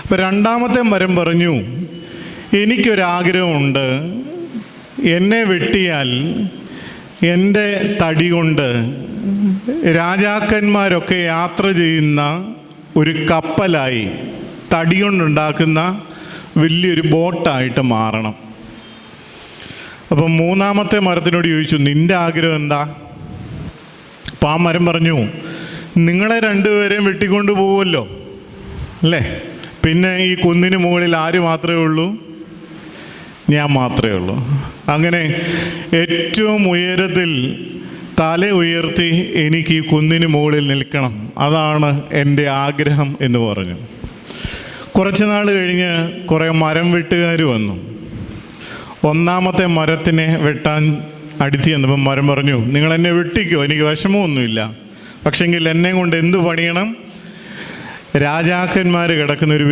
അപ്പം രണ്ടാമത്തെ മരം പറഞ്ഞു, എനിക്കൊരാഗ്രഹമുണ്ട്, എന്നെ വെട്ടിയാൽ എൻ്റെ തടി കൊണ്ട് രാജാക്കന്മാരൊക്കെ യാത്ര ചെയ്യുന്ന ഒരു കപ്പലായി തടി കൊണ്ടുണ്ടാക്കുന്ന വലിയൊരു ബോട്ടായിട്ട് മാറണം. അപ്പം മൂന്നാമത്തെ മരത്തിനോട് ചോദിച്ചു, നിൻ്റെ ആഗ്രഹം എന്താ? അപ്പം ആ മരം പറഞ്ഞു, നിങ്ങളെ രണ്ടുപേരെയും വെട്ടിക്കൊണ്ട് പോവുമല്ലോ അല്ലേ, പിന്നെ ഈ കുന്നിന് മുകളിൽ ആര് മാത്രമേ ഉള്ളൂ? ഞാൻ മാത്രമേ ഉള്ളൂ. അങ്ങനെ ഏറ്റവും ഉയരത്തിൽ തല ഉയർത്തി എനിക്ക് ഈ കുന്നിന് മുകളിൽ നിൽക്കണം, അതാണ് എൻ്റെ ആഗ്രഹം എന്ന് പറഞ്ഞു. കുറച്ച് നാൾ കഴിഞ്ഞ് കുറേ മരം വെട്ടുകാർ വന്നു. ഒന്നാമത്തെ മരത്തിനെ വെട്ടാൻ അടുത്ത് ചെന്നപ്പം മരം പറഞ്ഞു, നിങ്ങൾ എന്നെ വെട്ടിക്കോ, എനിക്ക് വിഷമമൊന്നുമില്ല, പക്ഷെങ്കിൽ എന്നെ കൊണ്ട് എന്ത് പണിയണം? രാജാക്കന്മാർ കിടക്കുന്നൊരു